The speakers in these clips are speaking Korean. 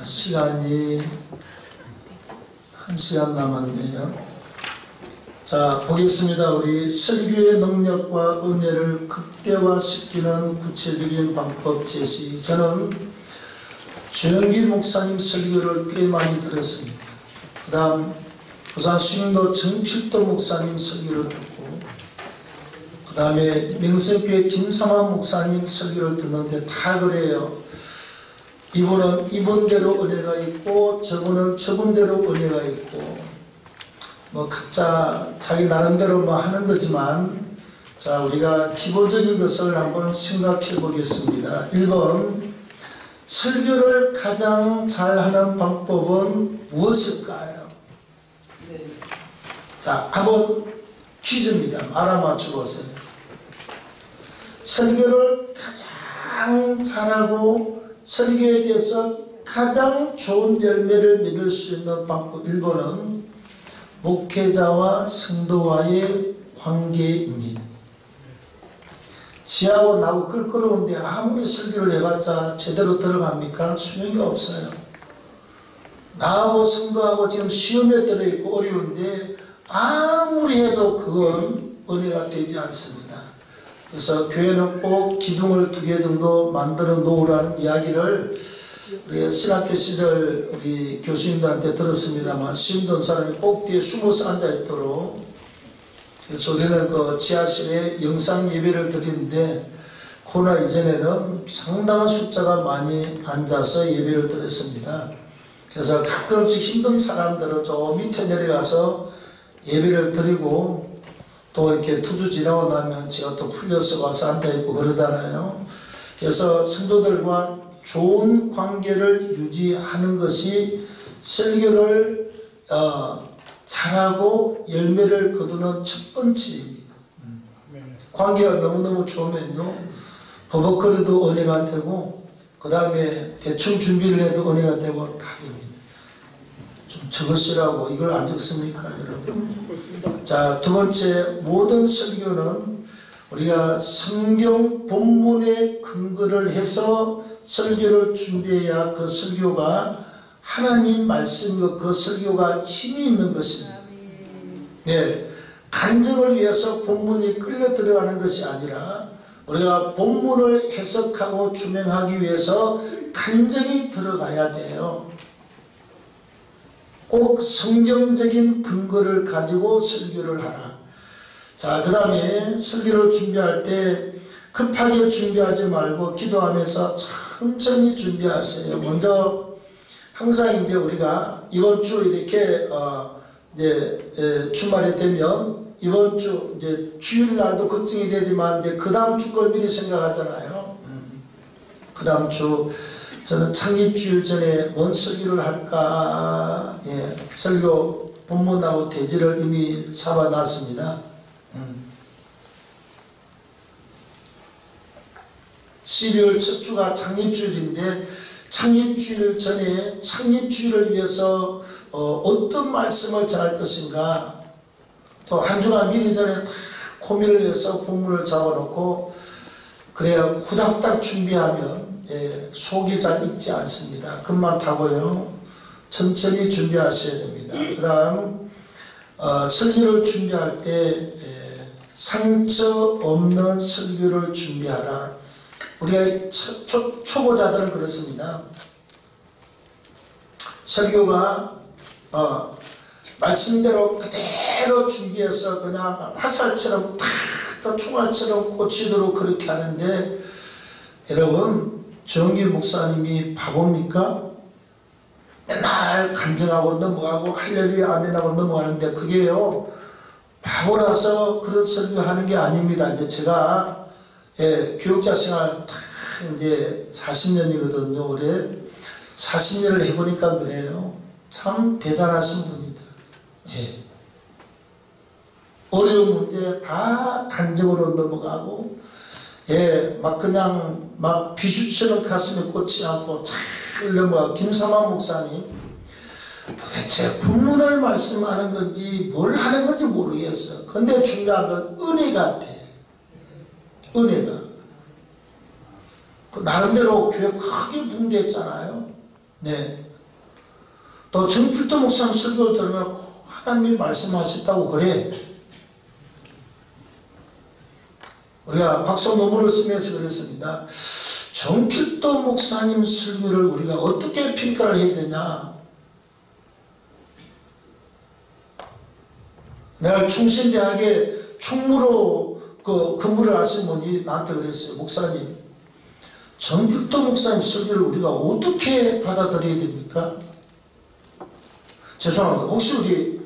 시간이 1시간 남았네요. 자, 보겠습니다. 우리 설교의 능력과 은혜를 극대화시키는 구체적인 방법 제시. 저는 조영길 목사님 설교를 꽤 많이 들었습니다. 그 다음 부산 수영도 정필도 목사님 설교를 듣고, 그 다음에 명성교회 김삼환 목사님 설교를 듣는데 다 그래요. 이분은 이분대로 은혜가 있고 저분은 저분대로 은혜가 있고, 뭐 각자 자기 나름대로 뭐 하는 거지만, 자, 우리가 기본적인 것을 한번 생각해 보겠습니다. 1번, 설교를 가장 잘하는 방법은 무엇일까요? 자, 한번 퀴즈입니다. 알아맞혀 보세요. 설교를 가장 잘하고 설교에 대해서 가장 좋은 열매를 맺을 수 있는 방법 1번은 목회자와 성도와의 관계입니다. 지하고 나하고 끌끌어오는데 아무리 설교를 해봤자 제대로 들어갑니까? 소용이 없어요. 나하고 성도하고 지금 시험에 들어있고 어려운데 아무리 해도 그건 은혜가 되지 않습니다. 그래서 교회는 꼭 기둥을 2개 정도 만들어 놓으라는 이야기를 우리 신학교 시절 우리 교수님들한테 들었습니다만, 시험 든 사람이 꼭 뒤에 숨어서 앉아있도록. 그래서 우리는 그 지하실에 영상 예배를 드리는데 코로나 이전에는 상당한 숫자가 많이 앉아서 예배를 드렸습니다. 그래서 가끔씩 힘든 사람들은 저 밑에 내려가서 예배를 드리고, 또 이렇게 투주 지나고 나면 제가 또 풀려서 와서 앉아있고 그러잖아요. 그래서 성도들과 좋은 관계를 유지하는 것이 설교를 잘하고 열매를 거두는 첫 번째입니다. 관계가 너무너무 좋으면요, 버벅거려도 은혜가 되고, 그 다음에 대충 준비를 해도 은혜가 되고 다 됩니다. 좀 적으시라고. 이걸 안 적습니까, 여러분? 자, 두 번째, 모든 설교는 우리가 성경 본문에 근거를 해서 설교를 준비해야 그 설교가 하나님 말씀과 그 설교가 힘이 있는 것입니다. 네, 간증을 위해서 본문이 끌려 들어가는 것이 아니라 우리가 본문을 해석하고 주명하기 위해서 간증이 들어가야 돼요. 꼭 성경적인 근거를 가지고 설교를 하라. 자, 그 다음에 설교를 준비할 때 급하게 준비하지 말고 기도하면서 천천히 준비하세요. 먼저 항상 이제 우리가 이번 주 이렇게 이제 주말이 되면 이번 주 이제 주일날도 걱정이 되지만 이제 그 다음 주 걸 미리 생각하잖아요. 그 다음 주 저는 창립주일 전에 뭔 설교를 할까, 예, 설교 본문하고 대지를 이미 잡아놨습니다. 12월 첫 주가 창립주일인데 창립주일 전에 창립주일을 위해서 어떤 말씀을 전할 것인가, 또 한 주간 미리 전에 다 고민을 해서 본문을 잡아놓고 그래야 후닥닥 준비하면 속이 잘 익지 않습니다. 금방 타고요. 천천히 준비하셔야 됩니다. 그 다음 설교를 준비할 때 상처 없는 설교를 준비하라. 우리가 초보자들은 그렇습니다. 설교가 말씀대로 그대로 준비해서 그냥 화살처럼 탁 총알처럼 꽂히도록 그렇게 하는데, 여러분, 정길 목사님이 바보입니까? 맨날 간증하고 넘어가고 할렐루야 아멘하고 넘어가는데 그게요, 바보라서 그런 설교하는 게 아닙니다. 이제 제가 교육자 생활 딱 이제 40년이거든요. 올해 40년을 해보니까 그래요. 참 대단하신 분이다. 예. 어려운 문제 다 간증으로 넘어가고, 예, 막 그냥 막 비수처럼 가슴에 꽂지 않고 잘 넘어가고. 김삼환 목사님 도대체 본문을 말씀하는 건지 뭘 하는 건지 모르겠어. 근데 중요한 건 은혜 같아. 은혜가 그 나름대로 교회 크게 붕괴했잖아요. 네, 또 정필도 목사님 설교를 들으면 하나님이 말씀하셨다고 그래. 우리가 박사 논문을 쓰면서 그랬습니다. 정필도 목사님 설교를 우리가 어떻게 평가를 해야 되냐. 내가 충신대학에 충무로 근무를 하신 분이 나한테 그랬어요. 목사님, 정필도 목사님 설교를 우리가 어떻게 받아들여야 됩니까? 죄송합니다. 혹시 우리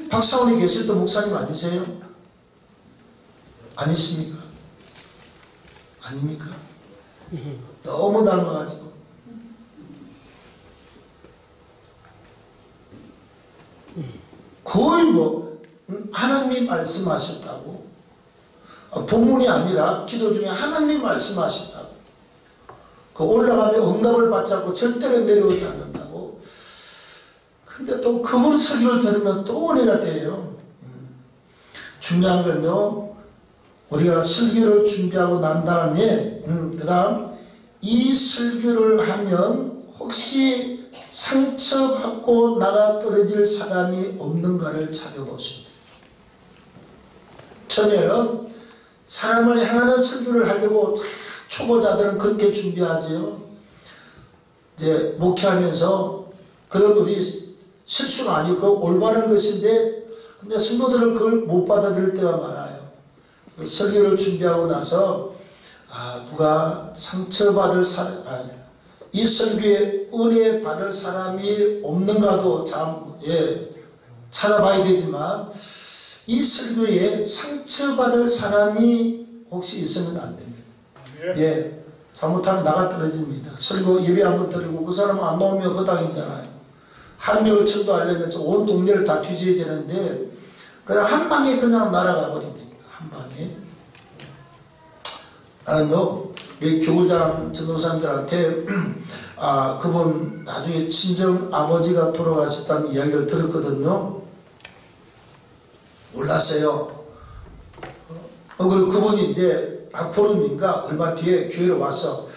박사원에 계실 때 목사님 아니세요? 아니십니까? 아닙니까? 너무 닮아가지고. 거의 뭐 하나님이 말씀하셨다고, 본문이 아니라 기도 중에 하나님이 말씀하셨다고, 그 올라가면 응답을 받지 않고 절대로 내려오지 않는다고. 근데 또 그분 설교를 들으면 또 은혜가 돼요. 중요한 건요, 우리가 설교를 준비하고 난 다음에 그 다음 이 설교를 하면 혹시 상처받고 나가 떨어질 사람이 없는가를 찾아보십니다. 처음에는 사람을 향하는 설교를 하려고 초보자들은 그렇게 준비하죠. 이제 목회하면서 그런 우리 실수가 아니고 올바른 것인데, 근데 성도들은 그걸 못 받아들일 때가 많아요. 설교를 준비하고 나서 누가 상처받을 사람, 이 설교에 은혜 받을 사람이 없는가도 찾아봐야 되지만, 이 설교에 상처받을 사람이 혹시 있으면 안 됩니다. 예, 잘못하면 나가 떨어집니다. 설교 예배 한번 드리고 그 사람은 안 나오면 허당이잖아요. 한 명을 전도하려면 온 동네를 다 뒤져야 되는데 그냥 한 방에 그냥 날아가 버립니다. 한 방에. 나는요, 이 교구장 전도사님들한테 그분 나중에 친정 아버지가 돌아가셨다는 이야기를 들었거든요. 몰랐어요. 그리고 그분이 이제 보름인가 얼마 뒤에 교회로 와서,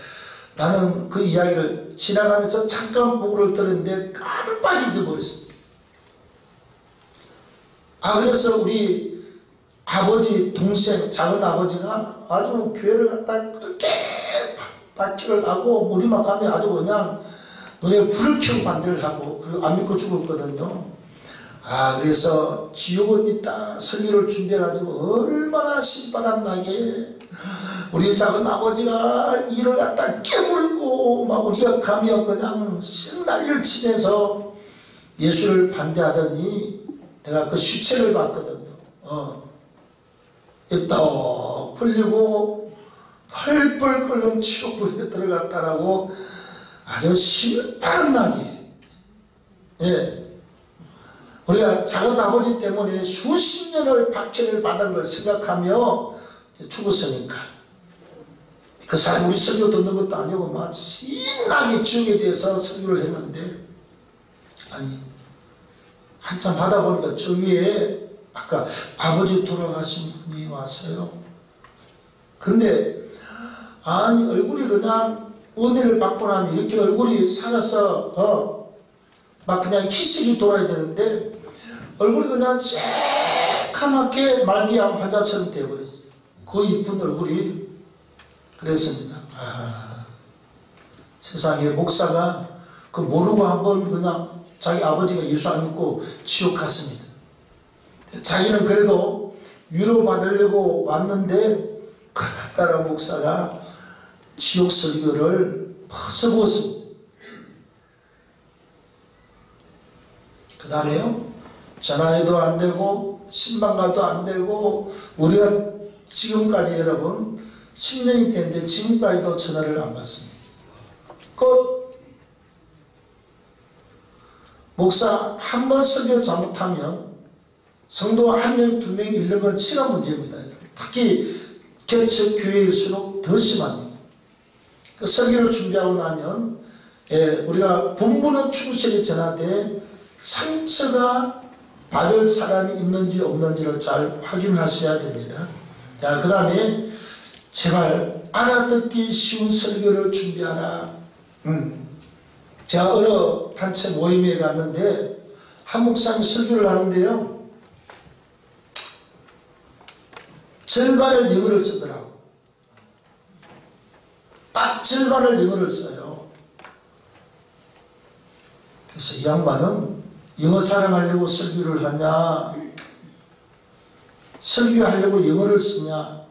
나는 그 이야기를 지나가면서 잠깐 보고를 들었는데 깜빡 잊어버렸어요. 그래서 우리 아버지 동생 작은 아버지가 아주 교회를 갖다 그렇게 바퀴를 하고 우리만 가면 아주 그냥 너네 불을 켜고 반대를 하고, 그리고 안 믿고 죽었거든요. 그래서 지옥은 있다 설교를 준비해가지고 얼마나 신바람 나게 우리 작은 아버지가 이를 갖다 깨물고 막 우리가 가면 그냥 신난리를 치면서 예수를 반대하더니 내가 그 시체를 봤거든요. 떡 풀리고 펄펄 끓는 지옥불에 들어갔다라고 아주 신바람 나게. 예. 우리가 작은 아버지 때문에 수십 년을 박해를 받은 걸 생각하며 죽었으니까 그 사람 우리 설교 듣는 것도 아니고 막 신나게 지옥에 대해서 설교를 했는데, 아니 한참 하다 보니까 저 위에 아까 아버지 돌아가신 분이 왔어요. 근데 아니 얼굴이 그냥 은혜를 받고 나면 이렇게 얼굴이 살아서 막 그냥 희식이 돌아야 되는데 얼굴이 그냥 새카맣게 말기암 환자처럼 되어버렸어요. 그 이쁜 얼굴이. 그랬습니다. 세상에 목사가 그 모르고 한번 그냥 자기 아버지가 예수 안 믿고 지옥 갔습니다. 자기는 그래도 위로받으려고 왔는데 그날따라 목사가 지옥 설교를 벗어보았습니다. 그 다음에요, 전화해도 안 되고 신방가도 안 되고, 우리가 지금까지 여러분 10년이 됐는데 지금까지도 전화를 안 받습니다. 끝. 목사 한 번 설교 잘못하면 성도 한 명, 두 명 잃는 건 시간 문제입니다. 특히 개척 교회일수록 더 심합니다. 그 설교를 준비하고 나면 우리가 본문은 충실히 전하되 상처가 받을 사람이 있는지 없는지를 잘 확인하셔야 됩니다. 자, 그 다음에 제발 알아듣기 쉬운 설교를 준비하라. 제가 어느 단체 모임에 갔는데 한 목사님이 설교를 하는데요, 절반을 영어를 쓰더라고. 딱 절반을 영어를 써요. 그래서 이 양반은 영어 사랑하려고 설교를 하냐, 설교하려고 영어를 쓰냐.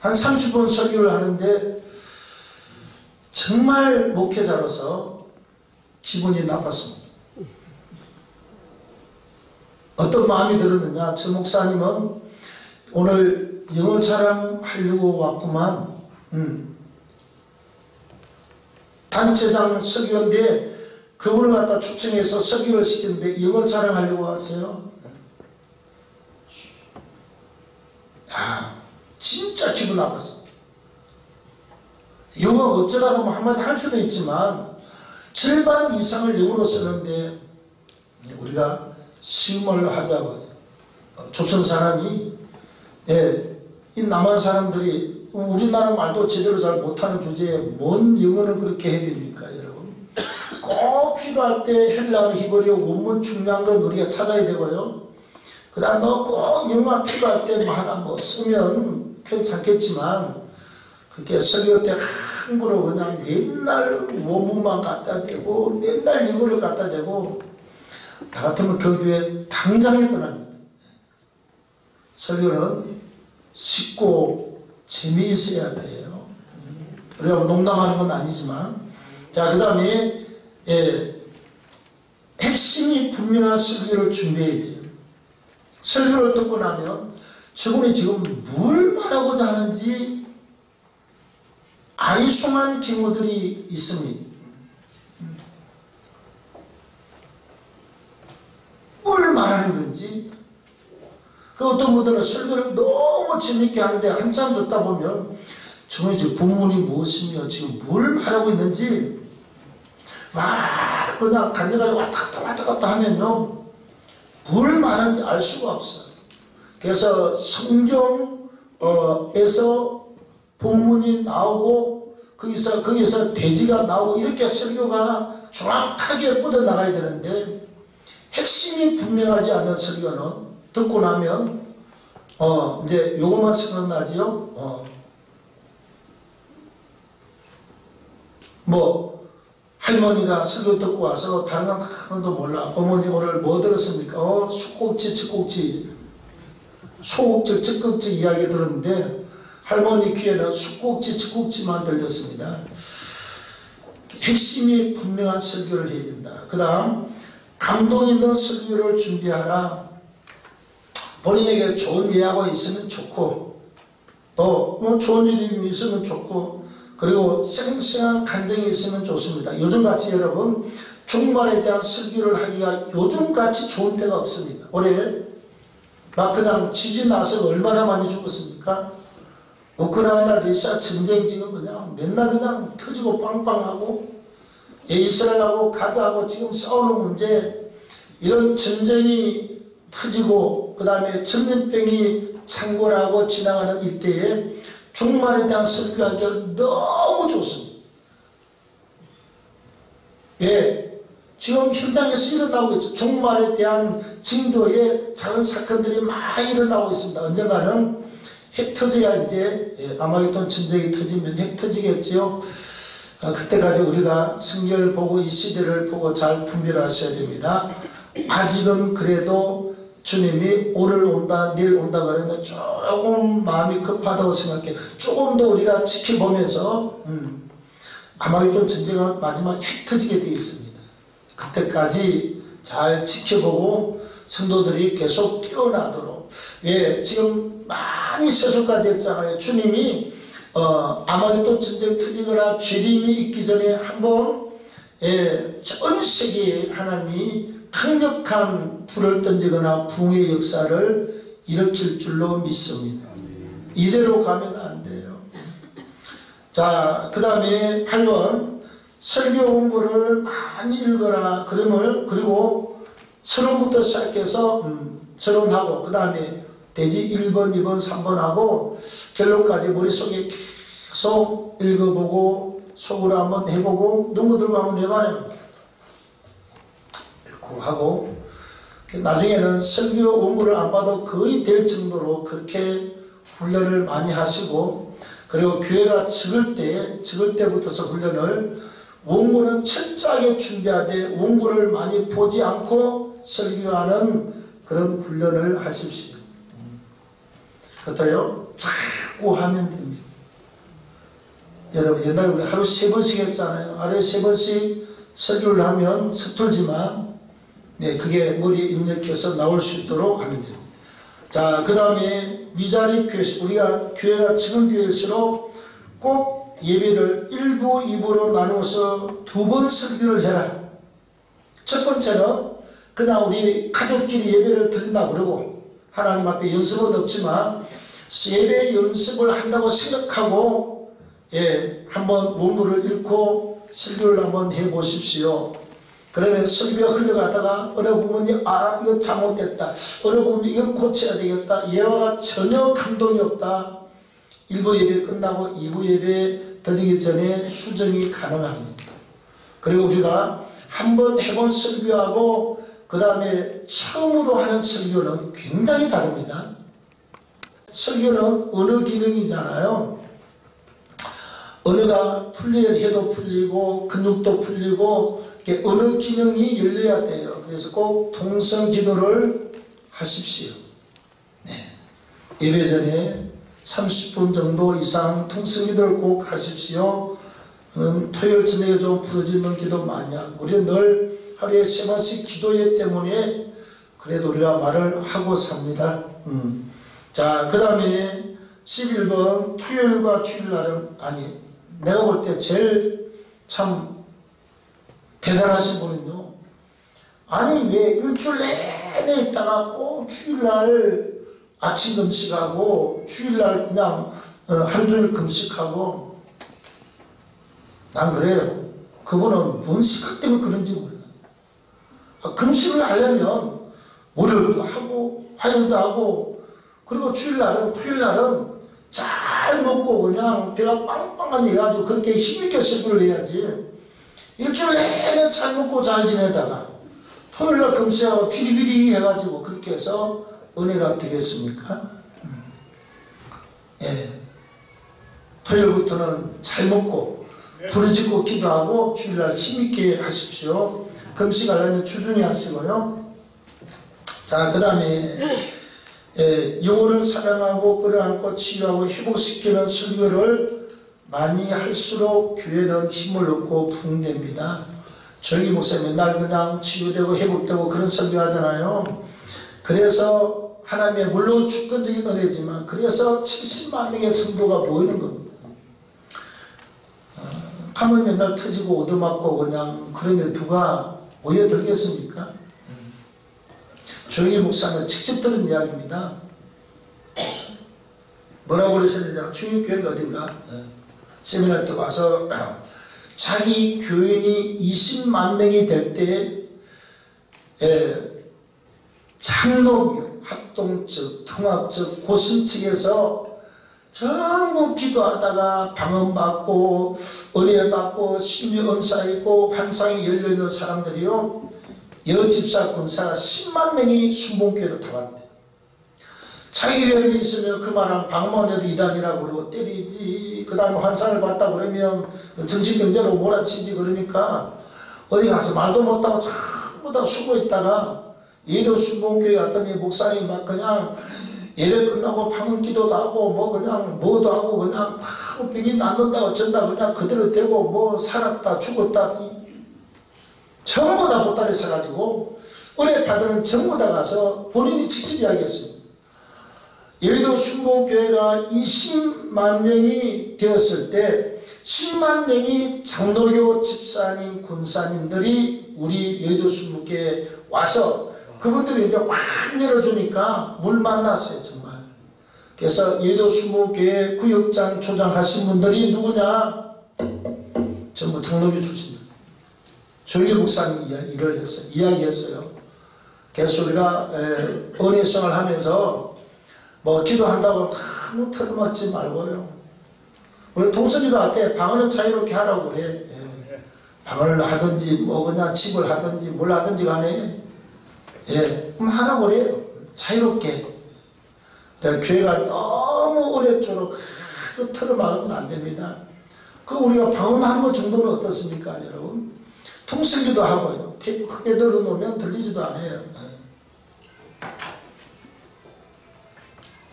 한 30분 설교를 하는데 정말 목회자로서 기분이 나빴습니다. 어떤 마음이 들었느냐, 저 목사님은 오늘 영어 자랑하려고 왔구만. 단체장 설교인데 그분을 갖다 초청해서 설교를 시켰는데 영어 자랑하려고 왔어요. 진짜 기분 나빴어. 영어 어쩌라고 하면 한마디 할 수도 있지만 절반 이상을 영어로 쓰는데 우리가 시험을 하자고. 조선 사람이, 이 남한 사람들이 우리나라 말도 제대로 잘 못하는 주제에 뭔 영어는 그렇게 해야 됩니까, 여러분? 꼭 필요할 때 헬라어, 히브리어, 원문 중요한 건 우리가 찾아야 되고요. 그 다음에 꼭 영어가 필요할 때 뭐 하나 뭐 쓰면 괜찮겠지만, 그렇게 설교 때 함부로 그냥 맨날 원문만 갖다 대고 맨날 영어를 갖다 대고, 나 같으면 그 교회 당장에 떠납니다. 설교는 쉽고 재미있어야 돼요. 우리가 농담하는 건 아니지만. 자, 그 다음에 핵심이 분명한 설교를 준비해야 돼요. 설교를 듣고 나면 저분이 지금 뭘 말하고자 하는지 아리송한 경우들이 있습니다. 뭘 말하는 건지. 그 어떤 분들은 설교를 너무 재밌게 하는데 한참 듣다 보면 저분이 지금 본문이 무엇이며 지금 뭘 말하고 있는지 막 그냥 달려가지고 왔다 갔다 하면요, 뭘 말하는지 알 수가 없어요. 그래서 성경에서 본문이 나오고 거기서 대지가 나오고 이렇게 설교가 정확하게 뻗어나가야 되는데, 핵심이 분명하지 않은 설교는 듣고 나면 이제 요것만 생각나지요. 뭐 할머니가 설교 듣고 와서 다른 건 하나도 몰라. 어머니 오늘 뭐 들었습니까? 수꼭지, 측꼭지, 소꼭지, 측꼭지 이야기 들었는데 할머니 귀에는 수꼭지, 측꼭지만 들렸습니다. 핵심이 분명한 설교를 해야 된다. 그 다음, 감동 있는 설교를 준비하라. 본인에게 좋은 예화가 있으면 좋고, 또 뭐 좋은 일이 있으면 좋고, 그리고 생생한 간증이 있으면 좋습니다. 요즘같이 여러분 종말에 대한 설교를 하기가 요즘같이 좋은 때가 없습니다. 올해 막 그냥 지진 나서 얼마나 많이 죽었습니까? 우크라이나 러시아 전쟁 지금 그냥 맨날 그냥 터지고 빵빵하고, 이스라엘하고 가자하고 지금 싸우는 문제, 이런 전쟁이 터지고 그 다음에 전염병이 창궐하고 지나가는 이때에 종말에 대한 설교하기가 너무 좋습니다. 지금 현장에서 일어나고 있죠. 종말에 대한 징조의 작은 사건들이 많이 일어나고 있습니다. 언젠가는 핵 터져야 이제 아마겟돈 전쟁이 터지면 핵 터지겠지요. 그때까지 우리가 성경을 보고 이 시대를 보고 잘 분별하셔야 됩니다. 아직은 그래도 주님이 오늘 온다 내일 온다 그러면 조금 마음이 급하다고 생각해. 조금 더 우리가 지켜보면서 아마겟돈 전쟁은 마지막 핵 터지게 되어 있습니다. 그때까지 잘 지켜보고 성도들이 계속 깨어나도록. 지금 많이 세속화 됐잖아요. 주님이 아마겟돈 전쟁 터지거나 죄림이 있기 전에 한번 전 세계에 하나님이 강력한 불을 던지거나 붕의 역사를 일으킬 줄로 믿습니다. 이대로 가면 안 돼요. 자, 그 다음에 8번, 설교 공부를 많이 읽어라. 그리고 서론부터 시작해서 서론하고, 그 다음에 대지 1번, 2번, 3번 하고 결론까지 머릿속에 계속 읽어보고 속으로 한번 해보고 눈물 들고 한번 해봐요. 그렇게 하고 나중에는 설교 원고를 안 봐도 거의 될 정도로 그렇게 훈련을 많이 하시고, 그리고 교회가 적을 때부터서 훈련을 원고는 철저하게 준비하되 원고를 많이 보지 않고 설교하는 그런 훈련을 하십시오. 그렇다요? 자꾸 하면 됩니다. 여러분, 옛날에 우리 하루 3번씩 했잖아요. 하루에 3번씩 설교를 하면 서툴지만, 네, 그게 머리에 입력해서 나올 수 있도록 하면 됩니다. 자, 그 다음에 위자리 교회, 우리가 교회가 적은 교회일수록 꼭 예배를 1부, 2부로 나누어서 2번 설교를 해라. 첫 번째는 그냥 우리 가족끼리 예배를 드린다 그러고 하나님 앞에 연습은 없지만 예배 연습을 한다고 생각하고, 예, 한번 원고를 읽고 설교를 한번 해 보십시오. 그러면 설교가 흘러가다가 어느 부분이 이거 잘못됐다, 어느 부분이 이거 고쳐야 되겠다, 예화가 전혀 감동이 없다, 1부 예배 끝나고 2부 예배 드리기 전에 수정이 가능합니다. 그리고 우리가 한번 해본 설교하고 그 다음에 처음으로 하는 설교는 굉장히 다릅니다. 설교는 언어 기능이잖아요. 언어가 풀려야 해도 풀리고 근육도 풀리고 언어 기능이 열려야 돼요. 그래서 꼭 통성 기도를 하십시오. 네. 예배 전에 30분 정도 이상 통성 기도를 꼭 하십시오. 토요일 저녁에 좀 부르짖는 기도 많이 하고, 우리는 늘 하루에 3번씩 기도회 때문에 그래도 우리가 말을 하고 삽니다. 자, 그 다음에 11번 토요일과 주일날은, 아니, 내가 볼 때 제일 참 대단하신 분은요, 아니 왜 일주일 내내 있다가 꼭 주일날 아침 금식하고 주일날 그냥 하루 종일 금식하고. 난 그래요. 그분은 뭔 시각 때문에 그런지 몰라요. 금식을 하려면 월요일도 하고 화요일도 하고, 그리고 주일날은 토요일날은 잘 먹고 그냥 배가 빵빵한 해가지고 그렇게 힘있게 설교를 해야지. 일주일 내내 잘 먹고 잘 지내다가 토요일날 금식하고 피리피리 해가지고 그렇게 해서 은혜가 되겠습니까? 예. 토요일부터는 잘 먹고 부르짖고 기도하고 주일날 힘있게 하십시오. 금식하려면 주중에 하시고요. 자, 그 다음에 영혼을 사랑하고 끌어안고 치유하고 회복시키는 설교를 많이 할수록 교회는 힘을 얻고 부흥됩니다. 저희 목사님 맨날 그냥 치유되고 회복되고 그런 설교하잖아요. 그래서 하나님의 물론 주권적인 은혜지만 그래서 70만 명의 성도가 모이는 겁니다. 가면 맨날 터지고 얻어맞고 그냥 그러면 누가 모여들겠습니까? 조영희 목사는 직접 들은 이야기입니다. 뭐라고 그러셨느냐, 중립교회가 어딘가 세미나 때 와서 자기 교인이 20만 명이 될 때 창노교, 합동측, 통합측, 고신 측에서 전부 기도하다가 방언받고 은혜받고 심리 은사 있고 환상이 열려있는 사람들이요, 여집사 군사가 10만 명이 순봉교회로 다 왔대요. 자기 교회에 있으면 그만한 방언해도 이단이라고 그러고 때리지, 그 다음에 환상을 봤다 그러면 정신병자로 몰아치지. 그러니까 어디 가서 말도 못하고 전부 다 쉬고 있다가 예도 순봉교회 갔더니 목사님 막 그냥 예배 끝나고 방언 기도도 하고 뭐 그냥 뭐도 하고 그냥 막 병이 낫는다 어쩐다 그냥 그대로 되고 뭐 살았다 죽었다 전부 다 보따리 써가지고 은혜 받으면 전부 다 가서 본인이 직접 이야기했습니다. 예도 순봉교회가 20만 명이 되었을 때 10만 명이 장로교 집사님 군사님들이 우리 예도 순봉교회에 와서 그분들이 이제 확 열어주니까 물 만났어요 정말. 그래서 예도 순봉교회 구역장 조장하신 분들이 누구냐, 전부 장로교 출신들. 조영희 목사님이 일을 했어요. 이야기했어요. 그래서 우리가 은혜성을 하면서 뭐 기도한다고 너무 털어맞지 말고요. 우리 동서기도 할 때 방언은 자유롭게 하라고 그래. 예. 방언을 하든지 뭐 그냥 집을 하든지 뭘 하든지 간에 예, 하라고 그래요. 자유롭게. 그러니까 교회가 너무 오랫도록 그 틀을 막으면 안 됩니다. 그 우리가 방언하는 것 정도는 어떻습니까, 여러분? 통쓰기도 하고요. 테이프 크게 들어놓으면 들리지도 않아요.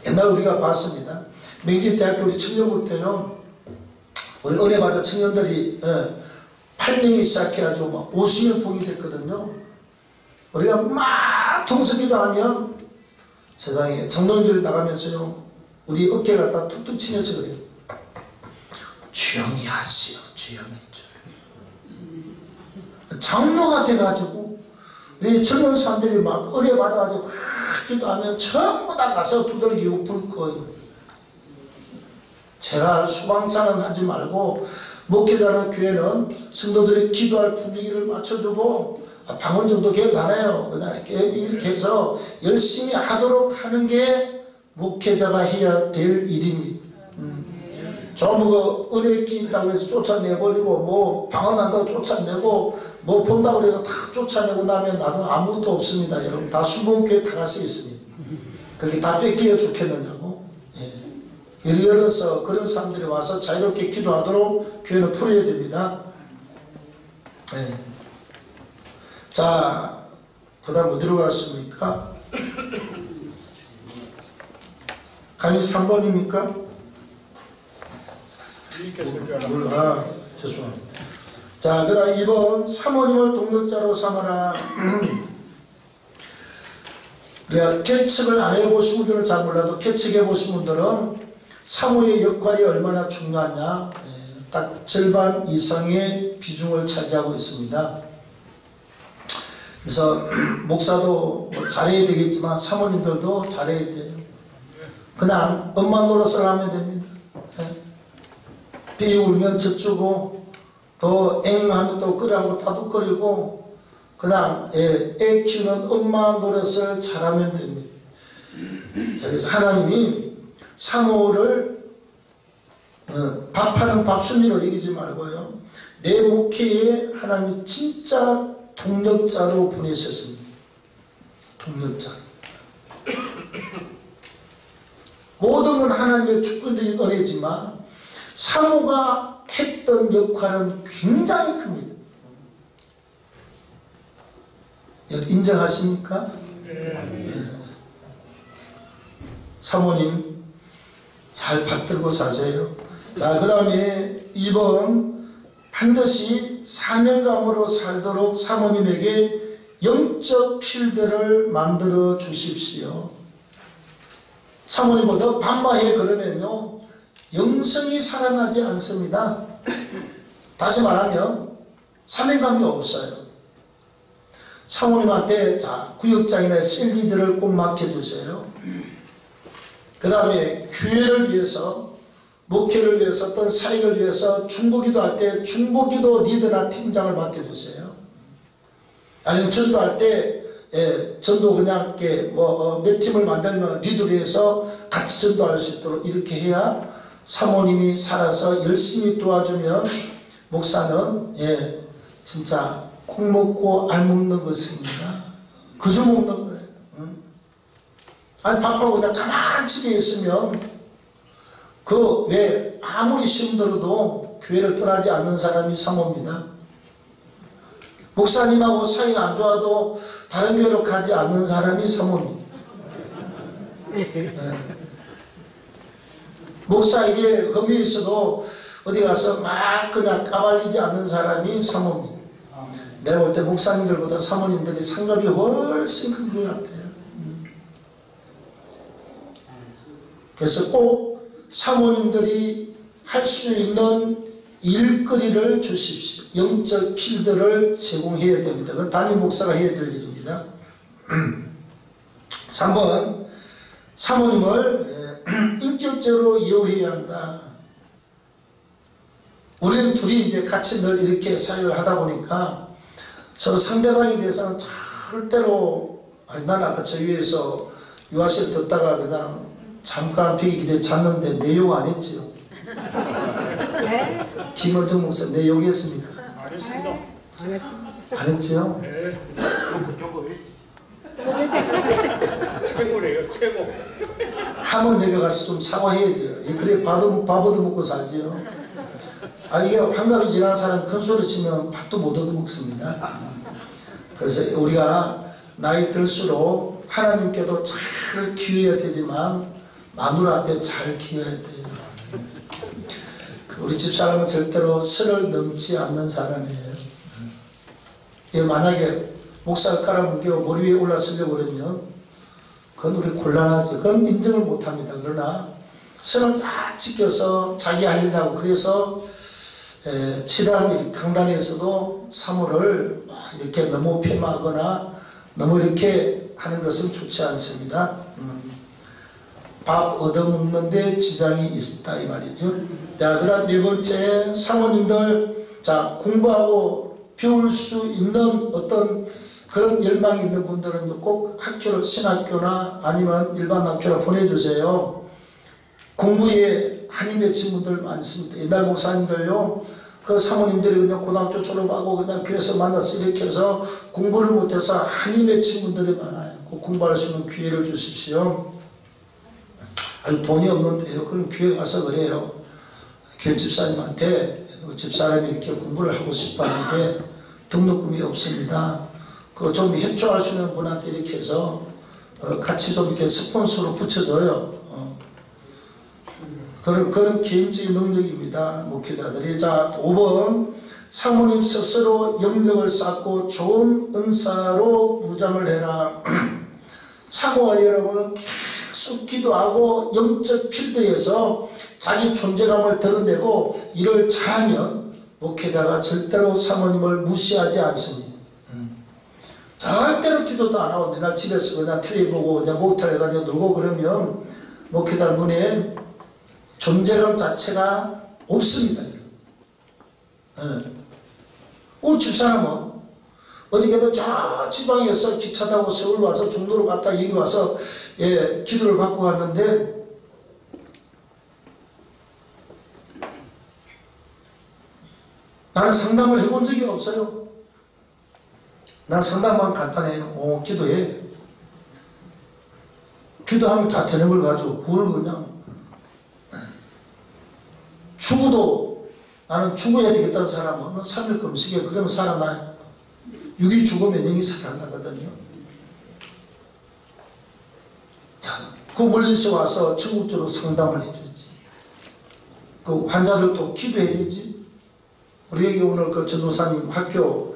옛날 우리가 봤습니다. 명지대학교 우리 청년부 때요. 우리 은혜받은 청년들이 8명이 시작해가지고 막 50명 부이 됐거든요. 우리가 막 통쓰기도 하면 세상에 장로님들 나가면서요. 우리 어깨를 갖다 툭툭 치면서 그래요. 조용히 하시오. 조용히. 장로가 돼가지고 우리 젊은 사람들이 막 은혜 받아가지고 막 기도하면 전부 다 가서 두들기고 부를 거예요. 제가 수방차는 하지 말고 목회자나 교회는 성도들이 기도할 분위기를 맞춰주고 방언 정도 괜찮아요. 그냥 이렇게 해서 열심히 하도록 하는 게 목회자가 해야 될 일입니다. 전부 은혜 끼인다고 해서 쫓아내버리고 뭐 방언한다고 쫓아내고 뭐 본다고 해서 다 쫓아내고 나면 나는 아무것도 없습니다. 여러분 다 수봉교에 다 가서 있습니다. 그렇게 다 뺏기어 좋겠느냐고. 예. 열어서 그런 사람들이 와서 자유롭게 기도하도록 교회는 풀어야 됩니다. 예. 자, 그 다음 어디로 갔습니까? 강의 3번입니까? 죄송합니다. 자, 그 다음 2번 사모님을 동력자로 삼아라. 계측을 안 해보신 분들은 잘 몰라도 계측해보신 분들은 사모의 역할이 얼마나 중요하냐. 딱 절반 이상의 비중을 차지하고 있습니다. 그래서 목사도 잘해야 되겠지만 사모님들도 잘해야 돼요. 그냥 엄마 노릇을 하면 됩니다. 비 울면 젖주고 또 앵하면 또 끄라고 따둑거리고 그냥 애 키우는 엄마 노릇을 잘하면 됩니다. 그래서 하나님이 사모를 밥하는 밥순이로 여기지 말고요. 내 목회에 하나님이 진짜 동력자로 보내셨습니다. 동력자. 모든 건 하나님의 주권적인 은혜지만 사모가 했던 역할은 굉장히 큽니다. 인정하십니까? 네. 사모님 잘 받들고 사세요. 자, 그 다음에 2번 반드시 사명감으로 살도록 사모님에게 영적 필드를 만들어 주십시오. 사모님보다 반마해 그러면요 영성이 살아나지 않습니다. 다시 말하면 사명감이 없어요. 사모님한테 자 구역장이나 셀리들을 꼭 맡겨주세요. 그 다음에 교회를 위해서 목회를 위해서 어떤 사역을 위해서 중보기도 할 때 중보기도 리더나 팀장을 맡겨주세요. 아니면 전도할 때 전도 그냥 몇 팀을 만들면 리더로 해서 같이 전도할 수 있도록 이렇게 해야 사모님이 살아서 열심히 도와주면 목사는 진짜 콩 먹고 알 먹는 것입니다. 그저 먹는 거예요. 아니 밥하고 그냥 가만히 집에 있으면 그 왜 아무리 힘들어도 교회를 떠나지 않는 사람이 사모입니다. 목사님하고 사이가 안 좋아도 다른 교회로 가지 않는 사람이 사모입니다. 목사에게 흠이 있어도 어디 가서 막 그냥 까발리지 않는 사람이 사모입니다. 내가 볼 때 목사님들보다 사모님들이 상급이 훨씬 큰 것 같아요. 그래서 꼭 사모님들이 할 수 있는 일거리를 주십시오. 영적 필드를 제공해야 됩니다. 그건 담임 목사가 해야 될 일입니다. 3번 사모님을 인격적으로 이용해야 한다. 우리는 둘이 이제 같이 늘 이렇게 사역을 하다 보니까 저 상대방에 대해서는 절대로 난 아까 저 위에서 유아실 듣다가 그냥 잠깐 비기기에 잤는데 내 욕 안 했지요. 김어정 목사 내 욕했습니까? 안 했습니다. 안 했죠? 네. 요거 왜? 최고래요, 최고. 하면 내가 가서 좀 사과해야죠. 그래 밥도 먹고 살지요. 이게 환갑이 지난 사람 큰 소리 치면 밥도 못 얻어먹습니다. 그래서 우리가 나이 들수록 하나님께도 잘 기워야 되지만 마누라 앞에 잘 기워야 돼요. 우리 집사람은 절대로 선을 넘지 않는 사람이에요. 만약에 목사가 깔아뭉겨 머리 위에 올라서려고 그러면 그건 우리 곤란하죠. 그건 인정을 못합니다. 그러나 선을 다 지켜서 자기 할 일이라고 그래서 치료하는 강단에서도 사모를 이렇게 너무 폄하하거나 너무 이렇게 하는 것은 좋지 않습니다. 밥 얻어먹는데 지장이 있다 이 말이죠. 자, 그다음 네 번째 사모님들 자 공부하고 배울 수 있는 어떤 그런 열망이 있는 분들은 꼭 학교를 신학교나 아니면 일반 학교를 보내주세요. 공부에 한이 맺힌 분들 많습니다. 옛날 목사님들요 그 사모님들이 그냥 고등학교 졸업하고 그냥 교회에서 만나서 이렇게 해서 공부를 못해서 한이 맺힌 분들이 많아요. 그 공부할 수 있는 기회를 주십시오. 돈이 없는데요. 그럼 교회 가서 그래요. 교회 집사님한테 집사람이 이렇게 공부를 하고 싶다는데 등록금이 없습니다. 그거 좀 협조할 수 있는 분한테 이렇게 해서 같이 좀 이렇게 스폰서로 붙여줘요. 그런 개인적인 능력입니다. 목회자들이. 자, 5번 사모님 스스로 영역을 쌓고 좋은 은사로 무장을 해라. 사모와 여러분 계속 기도하고 영적 필드에서 자기 존재감을 드러내고 이를 잘하면 목회자가 절대로 사모님을 무시하지 않습니다. 절대로 기도도 안 하고 맨날 집에서 그냥 텔레비 보고 그냥 목욕탕에 다녀 놀고 그러면 목회자 눈에 존재감 자체가 없습니다. 우리 집사람은 어저께도 저 지방에서 기차 타고 서울 와서 중도로 갔다 여기 와서 기도를 받고 갔는데 나는 상담을 해본 적이 없어요. 난 상담만 간단해요. 기도해. 기도하면 다 되는 걸 가지고 그걸 그냥 죽어도 나는 죽어야 되겠다는 사람은 3일 금식에 그러면 살아나요. 6일 죽으면 영이 살아나거든요. 자, 그 멀리서 와서 적극적으로 상담을 해주지. 그 환자들도 기도해주지. 우리 여기 오늘 그 전도사님 학교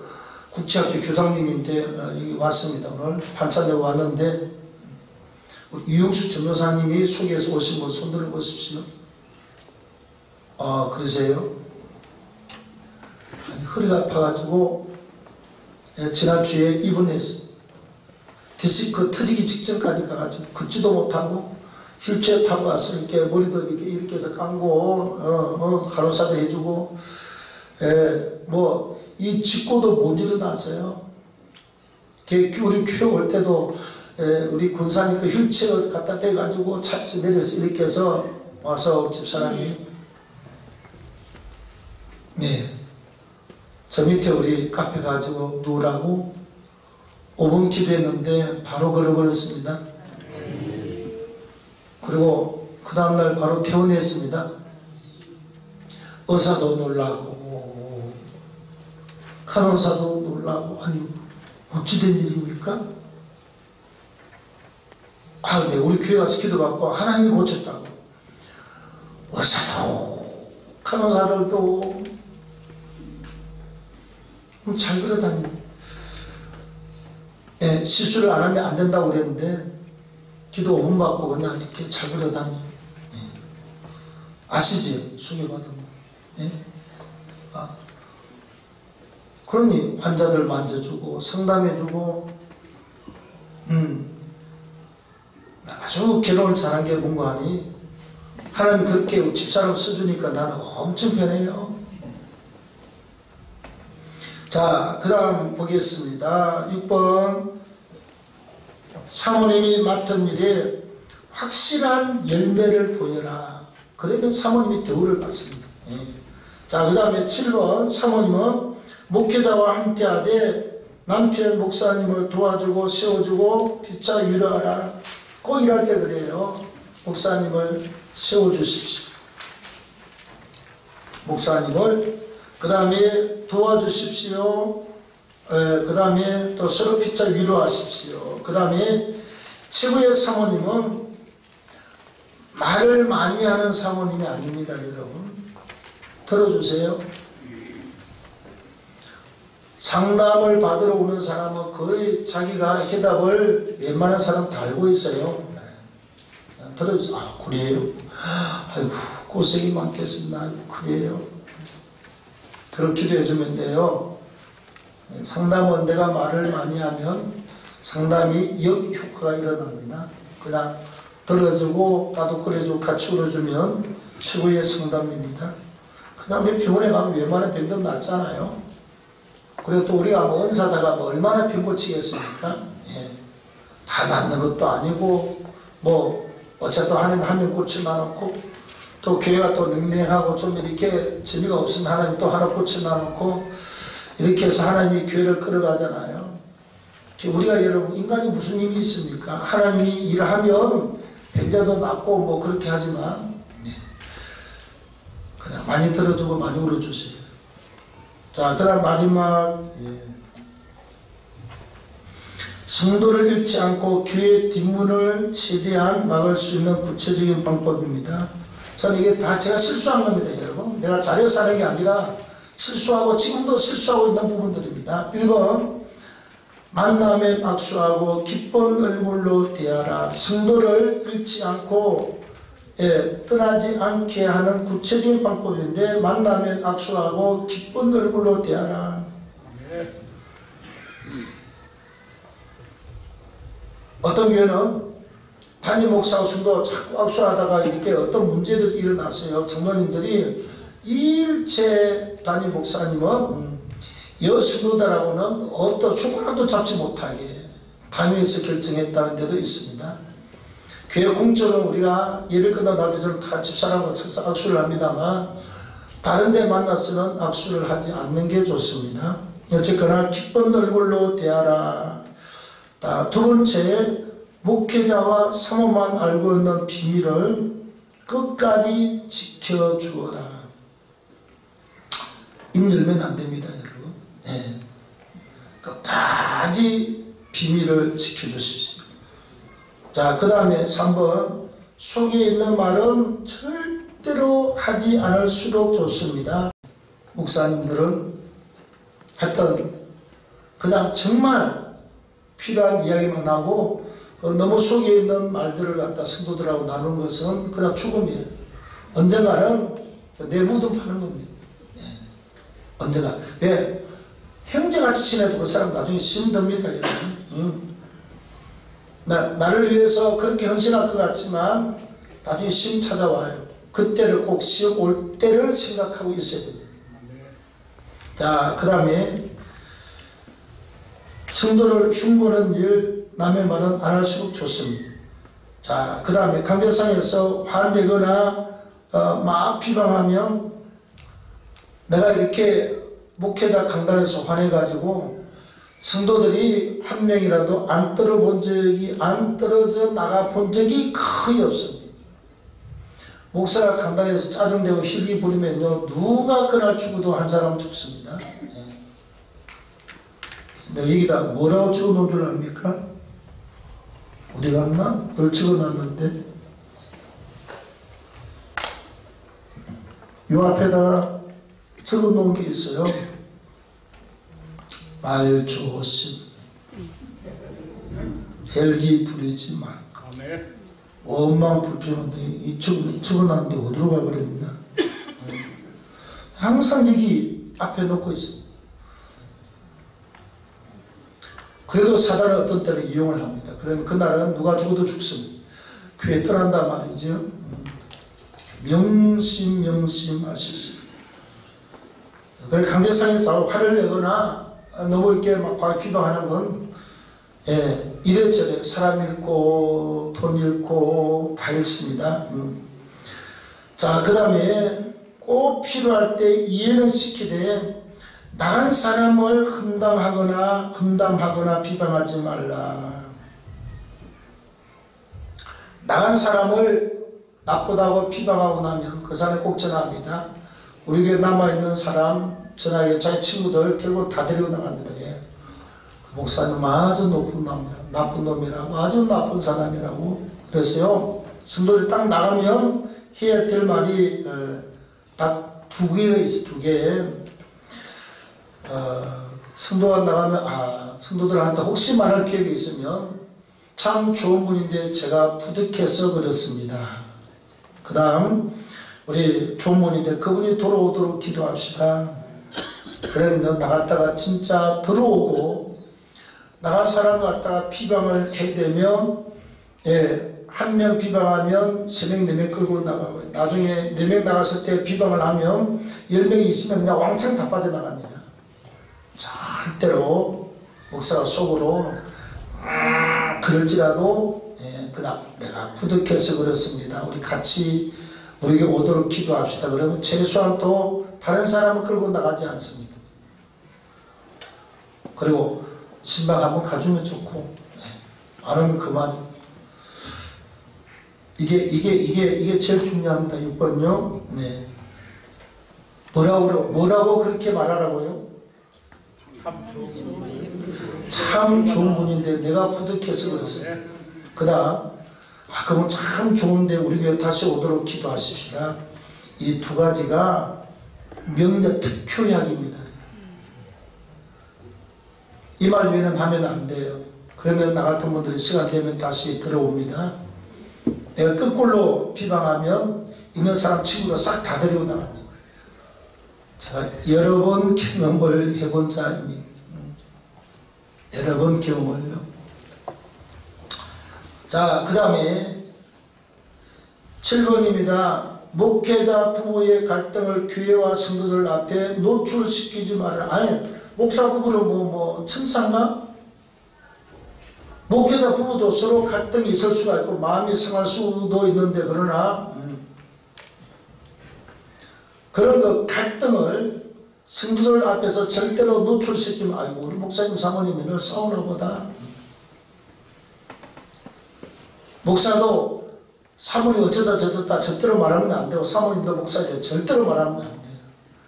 국제학교 교장님인데 여기 왔습니다. 오늘 반찬내고 왔는데 우리 이용수 전도사님이 소개해서 오신 분 손들어 보십시오. 그러세요? 허리가 아파가지고 지난주에 입원했어요. 디스크 터지기 직전까지 가가지고 걷지도 못하고 휠체어 타고 와서 이렇게 머리도 이렇게 해서 감고 간호사도 해주고 뭐 이 직고도 못 일어났어요. 우리 교회 올 때도 우리 군산이 그 휠체어 갖다 대가지고 차에서 내려서 이렇게 해서 와서 집사람이 저 밑에 우리 카페 가지고 누우라고 5분 기도했는데 바로 걸어버렸습니다. 그리고 그 다음날 바로 퇴원했습니다. 의사도 놀라고 간호사도 놀라고 아니 어찌된 일입니까? 네, 우리 교회 가서 기도받고 하나님이 고쳤다고. 의사도 간호사들도 잘 걸어다니고 시술을 안 하면 안 된다고 그랬는데 기도 5분 받고 그냥 이렇게 잘 걸어다니. 아시지? 소개받으면. 그러니 환자들 만져주고 상담해주고 아주 결혼을 잘한 게 뭔가 하니 하나님 그렇게 집사람 써주니까 나는 엄청 편해요. 자, 그 다음 보겠습니다. 6번 사모님이 맡은 일에 확실한 열매를 보여라. 그러면 사모님이 대우를 받습니다. 자, 그 다음에 7번 사모님은 목회자와 함께하되 남편 목사님을 도와주고 세워주고 피차 위로하라. 꼭 일할 때 그래요. 목사님을 세워주십시오. 목사님을 그 다음에 도와주십시오. 그 다음에 또 서로 피차 위로하십시오. 그 다음에 최고의 사모님은 말을 많이 하는 사모님이 아닙니다. 여러분 들어주세요. 상담을 받으러 오는 사람은 거의 자기가 해답을 웬만한 사람 다 알고 있어요. 들어주세요. 아 그래요? 아이고 고생이 많겠습니다. 그래요? 그렇게도 해주면 돼요. 상담은 내가 말을 많이 하면 상담이 역효과가 일어납니다. 그냥 들어주고 나도 그래주고 같이 울어주면 최고의 상담입니다. 그 다음에 병원에 가면 웬만한 병든 낫잖아요. 그리고 또 우리가 뭐 은사다가 뭐 얼마나 병 고치겠습니까? 예. 다 낫는 것도 아니고 뭐 어쨌든 하나님 하면 고치만 않고 또 교회가 또 냉랭하고 좀 이렇게 재미가 없으면 하나님 또 하나 고치만 않고 이렇게 해서 하나님이 교회를 끌어가잖아요. 우리가 여러분 인간이 무슨 힘이 있습니까? 하나님이 일하면 병자도 낫고 뭐 그렇게 하지만 그냥 많이 들어주고 많이 울어주세요. 자, 그 다음 마지막 성도를 잃지 않고 교회 뒷문을 최대한 막을 수 있는 구체적인 방법입니다. 저는 이게 다 제가 실수한 겁니다. 여러분 내가 잘해서 하는 게 아니라 실수하고 지금도 실수하고 있는 부분들입니다. 1번 만나면 악수하고 기쁜 얼굴로 대하라. 성도를 잃지 않고 떠나지 않게 하는 구체적인 방법인데 만나면 악수하고 기쁜 얼굴로 대하라. 어떤 교회는 담임 목사하고 성도 자꾸 악수하다가 이렇게 어떤 문제들이 일어났어요. 장로님들이 일체 담임 목사님은 여수도다라고는 어떤 숟가락도 잡지 못하게 담임에서 결정했다는 데도 있습니다. 교회 공적으로 우리가 예배 끝나고 날 때처럼 다 집사람과 서서 악수를 합니다만 다른 데 만나서는 악수를 하지 않는 게 좋습니다. 어쨌거나 기쁜 얼굴로 대하라. 두 번째 목회자와 사모만 알고 있는 비밀을 끝까지 지켜주어라. 입 열면 안 됩니다, 여러분. 네. 끝까지 비밀을 지켜주십시오. 자, 그 다음에 3번 속에 있는 말은 절대로 하지 않을수록 좋습니다. 목사님들은 했던 그냥 정말 필요한 이야기만 하고 너무 속에 있는 말들을 갖다 성도들하고 나누는 것은 그냥 죽음이에요. 언젠가는 내 무덤 파는 겁니다. 예. 언젠가. 왜? 형제같이 지내도 그 사람 나중에 힘듭니다. 나를 위해서 그렇게 헌신할 것 같지만 나중에 시험 찾아와요. 그때를 꼭 시험 올 때를 생각하고 있어야 됩니다. 자, 그 다음에 성도를 흉보는 일 남의 말은 안 할수록 좋습니다. 자, 그 다음에 강대상에서 화내거나 막 비방하면 내가 이렇게 목회자 강단에서 화내가지고 성도들이 한 명이라도 안 떨어져 나가 본 적이 거의 없습니다. 목사가 강단에서 짜증내고 힐기 부리면요 누가 그날 죽어도 한 사람 죽습니다. 내가 여기다 뭐라고 적어놓은 줄 압니까? 어디 갔나? 널 적어놨는데 요 앞에다 적어놓은 게 있어요. 말 조심, 헬기 부리지 마. 원망 불평한데 이 적어놨는데 어디로 가버렸나? 항상 여기 앞에 놓고 있습니다. 그래도 사단은 어떤 때는 이용을 합니다. 그러면 그날은 누가 죽어도 죽습니다. 교회 떠난단 말이죠. 명심하십시오. 그래 강대상에서 화를 내거나 너무 이렇게 막 과학 비방하는 건 이래저래 사람 잃고 돈 잃고 다 잃습니다. 자, 그 다음에 꼭 꼭 필요할 때 이해는 시키되 나간 사람을 험담하거나 비방하지 말라. 나간 사람을 나쁘다고 비방하고 나면 그 사람이 꼭 전화합니다. 우리 교회 남아있는 사람 전화해 자기 친구들 결국 다 데리고 나갑니다. 예. 그 목사님 아주 나쁜 놈이라고 아주 나쁜 사람이라고 그랬어요. 성도들이 딱 나가면 해야 될 말이 딱 두 개가 있어. 두 개. 성도가 나가면 성도들한테 혹시 말할 기회가 있으면 참 좋은 분인데 제가 부득해서 그렇습니다. 그 다음 우리 좋은 분인데 그분이 돌아오도록 기도합시다. 그러면 나갔다가 진짜 들어오고 나간 사람 갖다가 비방을 해대면 한 명 비방하면 3명 4명 끌고 나가고 나중에 4명 나갔을 때 비방을 하면 10명이 있으면 그냥 왕창 다 빠져나갑니다. 절대로 목사가 속으로 그럴지라도 그냥 내가 부득해서 그렇습니다. 우리 같이 우리에게 오도록 기도합시다. 그러면 최소한 또 다른 사람을 끌고 나가지 않습니다. 그리고 신방 한번 가주면 좋고 안 하면 그만. 이게 제일 중요합니다. 6번요. 네. 뭐라고 그렇게 말하라고요? 참 좋은 분인데 내가 부득해서 그랬어요. 그 다음 그러면 참 좋은데 우리 교회 다시 오도록 기도하십시다. 이 두 가지가 명작 특효약입니다. 이 말 외에는 하면 안 돼요. 그러면 나 같은 분들이 시간 되면 다시 들어옵니다. 내가 거꾸로 비방하면 있는 사람 친구가 싹 다 데리고 나갑니다. 제가 여러 번 경험을 해본 자입니다. 여러 번 경험을요. 자, 그 다음에 7번입니다. 목회자 부부의 갈등을 교회와 성도들 앞에 노출시키지 마라. 아니, 목사 부부는 천사인가? 목회자 부부도 서로 갈등이 있을 수가 있고 마음이 상할 수도 있는데 그러나 그런 그 갈등을 성도들 앞에서 절대로 노출시키면 아이고 우리 목사님 사모님이 늘 싸우나 보다. 목사도 사모님 어쩌다 저쩌다 절대로 말하면 안 되고 사모님도 목사님 절대로 말하면 안 돼요.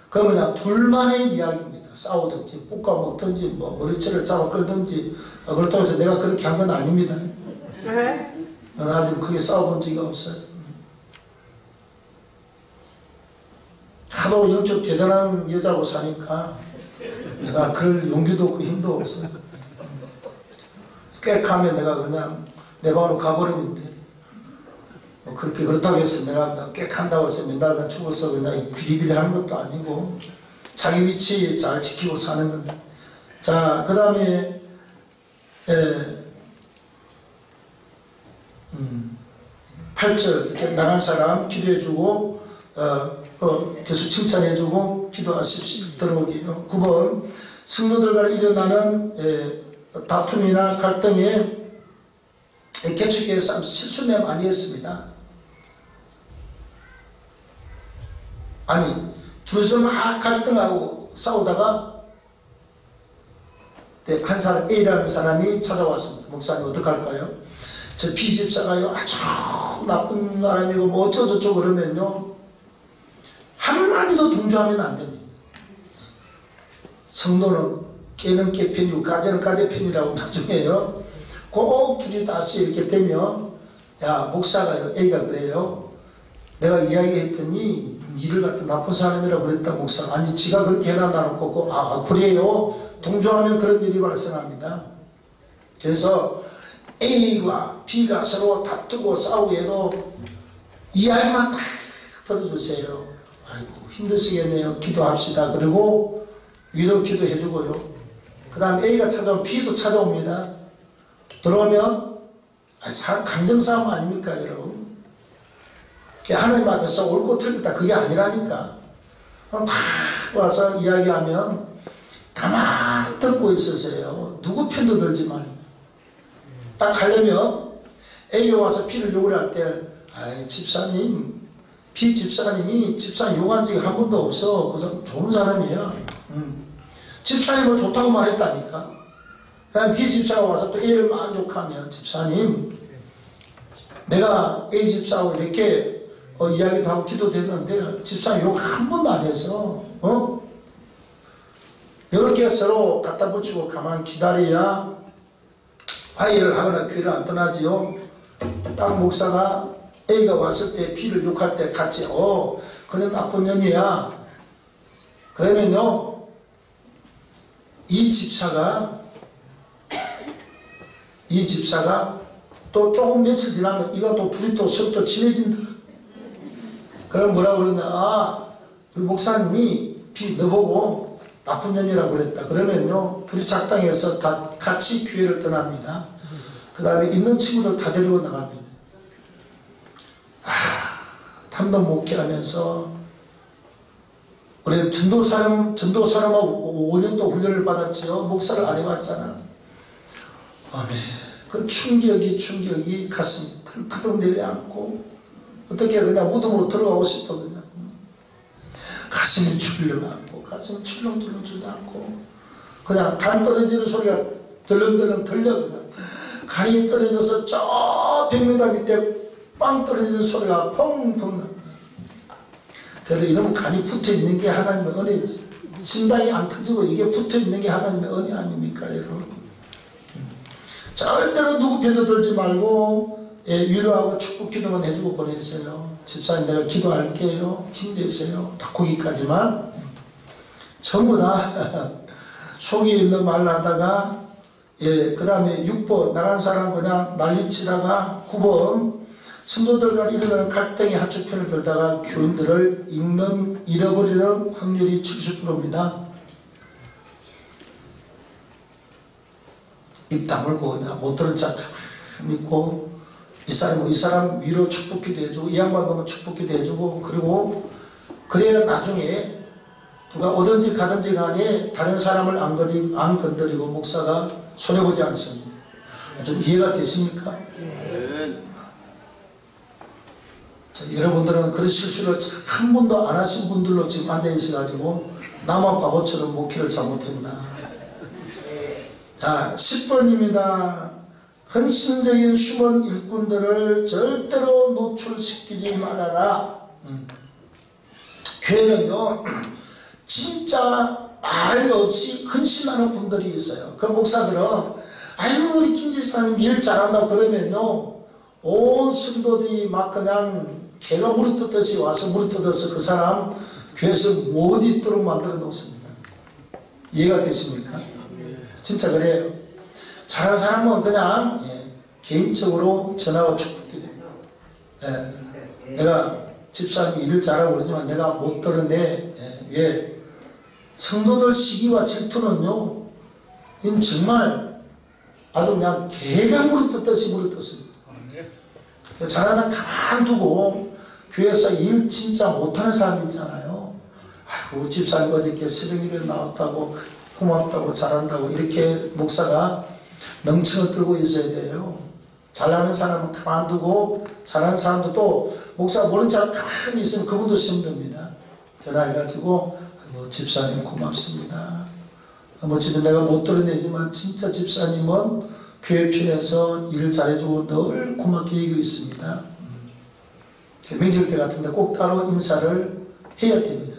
그건 그냥 둘만의 이야기입니다. 싸우든지 볶아먹든지 머리채를 잡아 끌든지 그렇다고 해서 내가 그렇게 한 건 아닙니다. 나는 아직 크게 싸워본 적이 없어요. 하도 영적 대단한 여자고 사니까 내가 그럴 용기도 없고 힘도 없어요. 꽥하면 내가 그냥 내 방으로 가버리면 돼. 그렇다고 해서 내가 꽥한다고 해서 맨날간 죽어서 그냥 비리비리 하는 것도 아니고 자기 위치 잘 지키고 사는 겁니다. 자, 그 다음에 8절 이렇게 나간 사람 기도해주고 계속 칭찬해주고 기도하십시오. 들어오게요. 9번 성도들과 일어나는 다툼이나 갈등에 개척교회 실수는 많이 했습니다. 아니 둘이서 막 갈등하고 싸우다가 한 사람 A라는 사람이 찾아왔습니다. 목사님 어떡할까요? 저 B집사가요 아주 나쁜 사람이고 뭐 어쩌고저쩌고 그러면요 한마디도 동조하면 안 됩니다. 성도는 깨는 깨편이고 까지는 까지편이라고 나중에요 꼭 둘이 다시 이렇게 되면 야 목사가요 A가 그래요 내가 이야기했더니 니를 갖다 나쁜 사람이라고 그랬다 목사가 아니 지가 그렇게 해놔놓고 그래요 동조하면 그런 일이 발생합니다. 그래서 A와 B가 서로 다투고 싸우게 해도 이야기만 딱 들어주세요. 아이고 힘드시겠네요. 기도합시다. 그리고 위로 기도해주고요. 그 다음 A가 찾아오면 B도 찾아옵니다. 들어오면 사람 감정싸움 아닙니까 여러분? 하나님 앞에서 옳고 틀리다 그게 아니라니까. 딱 와서 이야기하면 가만 듣고 있으세요. 누구 편도 들지 말고. 딱 하려면 A가 와서 B를 요구를 할 때 아이 집사님 집사님이 집사님 욕한 적이 한 번도 없어. 그 사람 좋은 사람이야. 집사님은 좋다고 말했다니까. 그냥 집사가 와서 또 A를 막 욕하면 집사님 내가 A 집사하고 이렇게 이야기도 하고 기도됐는데 집사님 욕 한 번도 안 해서 이렇게 서로 갖다 붙이고 가만히 기다려야 화해를 하거나 교회를 안 떠나지요. 딱 목사가 A가 왔을 때 B를 욕할 때 같이 그냥 나쁜 년이야. 그러면요 이 집사가 또 조금 며칠 지나면 이가 또 둘이 또 서로 또 친해진다. 그럼 뭐라고 그러냐. 우리 목사님이 B 너보고 나쁜 년이라고 그랬다. 그러면요 둘이 작당해서 다 같이 교회를 떠납니다. 그 다음에 있는 친구들 다 데리고 나갑니다. 탐도 목회하면서 우리 전도 사람하고 5년도 훈련을 받았지요. 목사를 안 해봤잖아. 아멘. 그 충격이 가슴 덜커덕 내려앉고 어떻게 그냥 무덤으로 들어가고 싶어 그냥. 가슴이 출렁앉고 가슴이 출렁출렁 주저앉고 그냥 간 떨어지는 소리가 덜렁덜렁 들려. 그냥 간이 떨어져서 저 100m 밑에 빵 떨어지는 소리가 펑펑 나. 그래도 이러면 간이 붙어있는 게 하나님의 은혜지. 심장이 안 터지고 이게 붙어있는 게 하나님의 은혜 아닙니까 여러분. 절대로 누구 편도 들지 말고 위로하고 축복 기도만 해주고 보내세요. 집사님 내가 기도할게요. 힘내세요. 다 거기까지만. 전부 다 속에 있는 말 하다가 그 다음에 6번 나간 사람 그냥 난리치다가 9번 성도들 간 일어나는 갈등의 하추편을 들다가 교인들을 잃어버리는 확률이 70%입니다. 입 다물고 그냥 못 들은 척 믿고 이 사람 위로 축복기도 해주고 이 양반 보면 축복기도 해주고 그리고 그래야 나중에 누가 오든지 가든지 간에 다른 사람을 안 건드리고 목사가 손해보지 않습니다. 좀 이해가 되십니까? 여러분들은 그런 실수를 한 번도 안 하신 분들로 지금 앉아있어가지고 나만 바보처럼 목회를 잘못했나. 자 10번입니다. 헌신적인 수번 일꾼들을 절대로 노출시키지 말아라. 교회는요 진짜 말 없이 헌신하는 분들이 있어요. 그 목사들은 아유 우리 김 집사님 일 잘한다고 그러면요 온 성도들이 막 그냥 개가 물어뜯듯이 와서 물어뜯어서 그 사람 교회에서 못 있도록 만들어 놓습니다. 이해가 되십니까? 진짜 그래요. 잘하는 사람은 그냥 개인적으로 전화와 축복드려요. 내가 집사님이 일을 잘하고 그러지만 내가 못 들었네. 왜? 성도들 시기와 질투는요 이건 정말 아주 그냥 개가 물어뜯듯이 물어뜯습니다. 잘하다 가만두고 교회에서 일 진짜 못하는 사람 있잖아요. 아이고 집사님 어저께 새벽일에 나왔다고 고맙다고 잘한다고 이렇게 목사가 명칭을 들고 있어야 돼요. 잘하는 사람은 가만두고 잘하는 사람도 또 목사가 모른 척 가만히 있으면 그분도 힘듭니다. 전화해가지고 집사님 고맙습니다. 지금 내가 못 들어내지만 진짜 집사님은 교회 편에서 일을 잘해주고 늘 고맙게 여기고 있습니다. 명절 때 같은데 꼭 따로 인사를 해야 됩니다.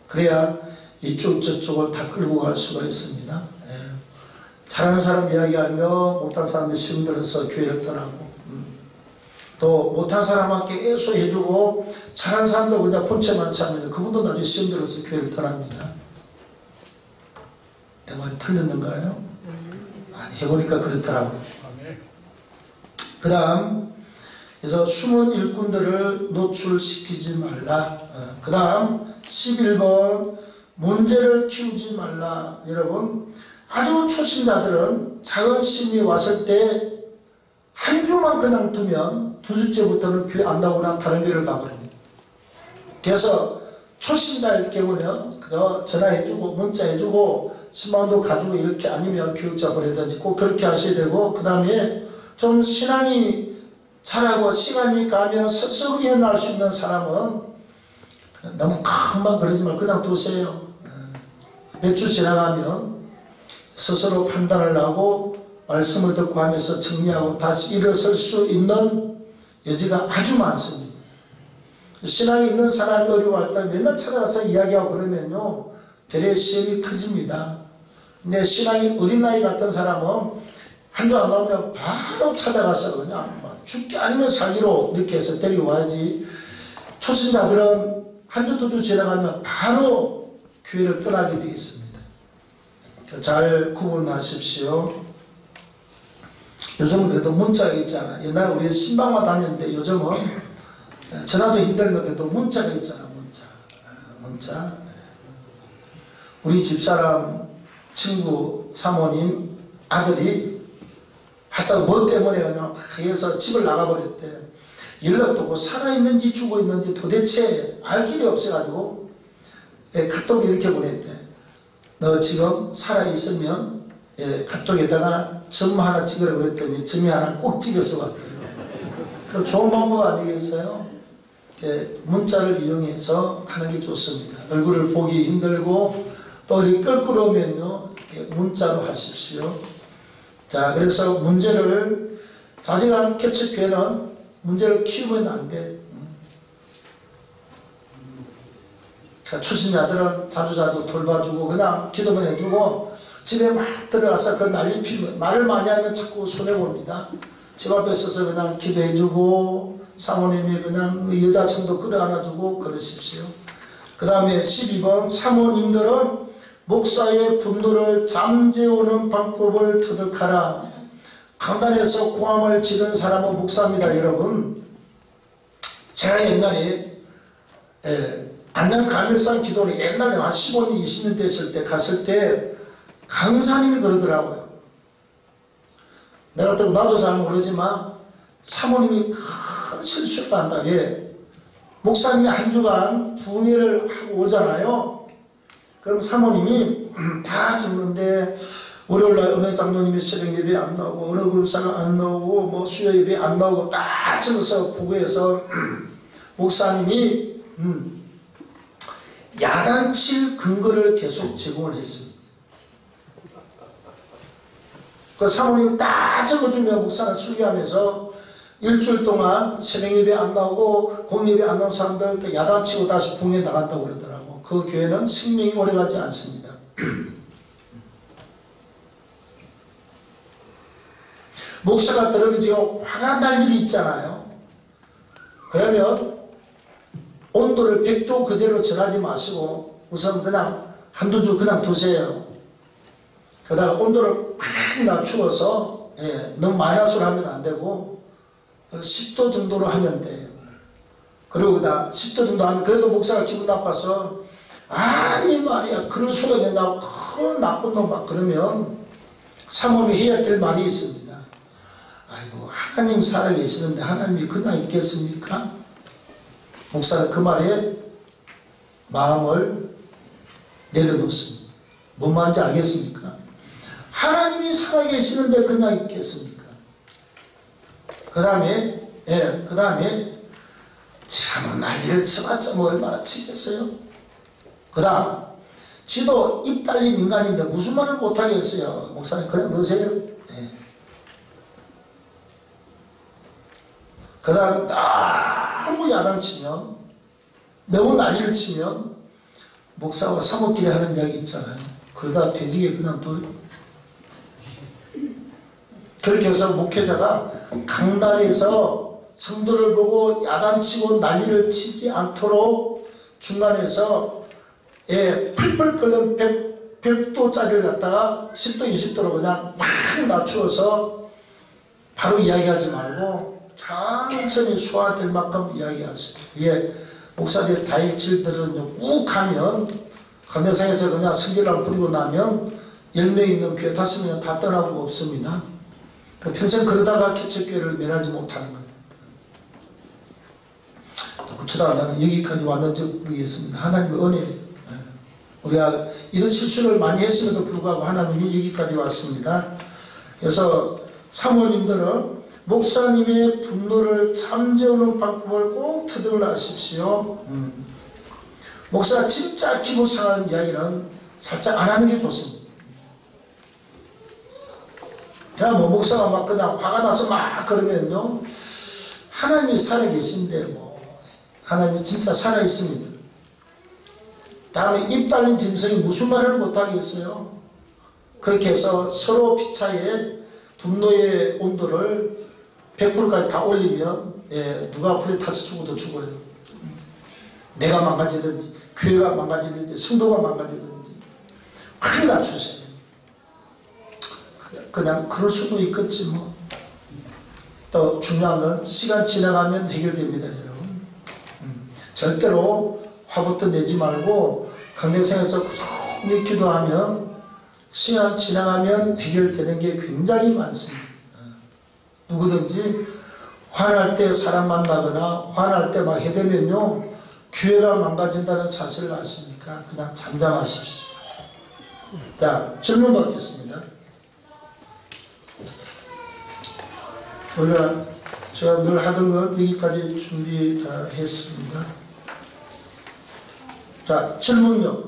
그래야 이쪽 저쪽을 다 끌고 갈 수가 있습니다. 잘하는 사람 이야기하며 못한 사람이 힘들어서 교회를 떠나고 또 못한 사람한테 계속 해주고 잘하는 사람도 그냥 본체만 차면 그분도 나중에 힘들어서 교회를 떠납니다. 내 말이 틀렸는가요? 아니 해보니까 그렇더라고요. 그 다음 그래서 숨은 일꾼들을 노출시키지 말라. 그 다음 11번 문제를 키우지 말라. 여러분 아주 초신자들은 작은 신이 왔을 때 한 주만 그냥 두면 두 주째부터는 교회 안 나오거나 다른 교회를 가버립니다. 그래서 초신자일 경우는 그저 전화해주고 문자해주고 10만원도 가지고 이렇게 아니면 교육자 보내든지 꼭 그렇게 하셔야 되고 그 다음에 좀 신앙이 잘하고 시간이 가면 스스로 일어날 수 있는 사람은 너무 금방 그러지 말고 그냥 두세요. 몇 주 지나가면 스스로 판단을 하고 말씀을 듣고 하면서 정리하고 다시 일어설 수 있는 여지가 아주 많습니다. 신앙이 있는 사람이 어려워할 때 맨날 찾아가서 이야기하고 그러면요 되레 시험이 커집니다. 근데 신앙이 어린아이 같은 사람은 한 주 안 나오면 바로 찾아가서 그냥 죽기 아니면 살기로 이렇게 해서 데려와야지. 초신자들은 한 주 두 주 지나가면 바로 교회를 떠나게 되어 있습니다. 잘 구분하십시오. 요즘은 그래도 문자가 있잖아. 옛날에 우리 신방만 다녔는데 요즘은 전화도 힘들면 그래도 문자가 있잖아. 문자. 우리 집사람 친구 사모님 아들이 하여튼 뭐 때문에 그냥 해서 집을 나가버렸대. 연락도 없고 살아있는지 죽어있는지 도대체 알 길이 없어가지고 카톡을 이렇게 보냈대. 너 지금 살아있으면 카톡에다가 점 하나 찍으라고 그랬더니 점이 하나 꼭 찍어서 왔대요. 좋은 방법 아니겠어요? 문자를 이용해서 하는 게 좋습니다. 얼굴을 보기 힘들고 또 이렇게 끌끌오면요 문자로 하십시오. 자, 그래서 문제를 자리간 개척교회는 문제를 키우면 안 돼. 출신자들은 자주자주 돌봐주고 그냥 기도만 해주고 집에 막 들어가서 그 난리 피면 말을 많이 하면 자꾸 손해봅니다. 집 앞에 서서 그냥 기도해주고 사모님이 그냥 여자친구도 끌어안아주고 그러십시오. 그 다음에 12번 사모님들은 목사의 분노를 잠재우는 방법을 터득하라. 강단에서 고함을 지른 사람은 목사입니다. 여러분, 제가 옛날에 안녕 갈멜산 기도를 옛날에 한 15년 20년 됐을 때 갔을 때 강사님이 그러더라고요. 내가 또 나도 잘 모르지만 사모님이 큰 실수를 한다. 왜? 목사님이 한 주간 부회를 하고 오잖아요. 그럼 사모님이 다 죽는데 월요일날 어느 장로님이 새벽 예배 안 나오고 어느 불사가 안 나오고 뭐 수요 예배 안 나오고 딱 찍어서 부부에서 목사님이 야단칠 근거를 계속 제공을 했습니다. 그 사모님 딱 적어주면 목사는 설교하면서 일주일 동안 새벽 예배 안 나오고 봄 예배 안 나오는 사람들 야단치고 다시 붕에 나간다고 그러더라고. 그 교회는 생명이 오래가지 않습니다. 목사가 들으면 지금 화가 날 일이 있잖아요. 그러면 온도를 100도 그대로 전하지 마시고 우선 그냥 한두 주 그냥 두세요. 그러다가 온도를 막 낮추어서 너무 마이너스로 하면 안 되고 10도 정도로 하면 돼요. 그리고 그다음 10도 정도 하면 그래도 목사가 기분 나빠서 아니 말이야 그럴 수가 있냐고 그 나쁜 놈 막 그러면 사모님이 해야 될 말이 있습니다. 아이고 하나님 살아계시는데 하나님이 그냥 있겠습니까? 목사는 그 말에 마음을 내려놓습니다. 뭔 말인지 알겠습니까? 하나님이 살아계시는데 그냥 있겠습니까? 그 다음에 참 난리를 쳐봤자 뭐 얼마나 치겠어요? 그 다음 지도 입 달린 인간인데 무슨 말을 못하겠어요? 목사님 그냥 넣으세요. 그 다음 너무 야단치면 너무 난리를 치면 목사와 사모끼리 하는 이야기 있잖아요. 그러다 돼지게 그냥 둬요. 그렇게 해서 목회자가 강단에서 성도를 보고 야단치고 난리를 치지 않도록 중간에서 풀풀 끓는 100도짜리를 갖다가 10도 20도로 그냥 막 낮추어서 바로 이야기하지 말고 천천히 소화될 만큼 이야기하세요. 이게 목사들 다일질들은 욱 하면 감회상에서 그냥 성질을 부리고 나면 10명 있는 교회 5명 다 떠나고 없습니다. 평생 그러다가 개척교회를 면하지 못하는 거예요. 그치다 나는 여기까지 왔는지 모르겠습니다. 하나님의 은혜. 우리가 이런 실수를 많이 했음에도 불구하고 하나님이 여기까지 왔습니다. 그래서 사모님들은 목사님의 분노를 잠재우는 방법을 꼭 터득하십시오. 목사가 진짜 기분 상하는 이야기는 살짝 안 하는 게 좋습니다. 그냥 뭐 목사가 막 그냥 화가 나서 막 그러면요, 하나님이 살아계신데 뭐 하나님이 진짜 살아있습니다. 다음에 입 달린 짐승이 무슨 말을 못하겠어요. 그렇게 해서 서로 피차에 분노의 온도를 100%까지 다 올리면 누가 불에 타서 죽어도 죽어요. 내가 망가지든지 교회가 망가지든지 성도가 망가지든지 큰일 낮추세요. 그냥 그럴 수도 있겠지 뭐. 또 중요한 건 시간 지나가면 해결됩니다, 여러분. 절대로 화부터 내지 말고 강대상에서 꾸준히 기도하면 시간 지나가면 해결되는 게 굉장히 많습니다. 누구든지 화날 때 사람 만나거나 화날 때 막 해대면요, 교회가 망가진다는 사실을 아십니까? 그냥 잠잠하십시오. 자, 질문 받겠습니다. 제가 늘 하던 것 여기까지 준비 다 했습니다. 자, 질문요.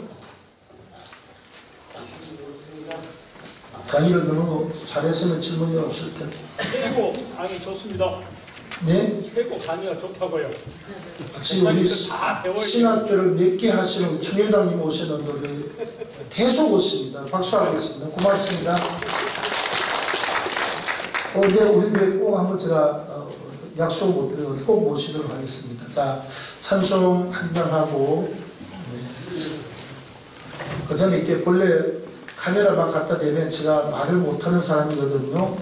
강의를 너무 잘했으면 질문이 없을 텐데. 최고 강의 좋습니다. 네? 최고 강의가 좋다고요. 혹시 우리 신학교를 몇 개 하시는 중회장님 오시는 분이 계속 오십니다. 박수하겠습니다. 고맙습니다. 네, 우리 교회 꼭 한번 제가 약속 못 드려도 꼭 모시도록 하겠습니다. 자, 찬송 한장하고 그 전에 이렇게 본래 카메라만 갖다 대면 제가 말을 못하는 사람이거든요.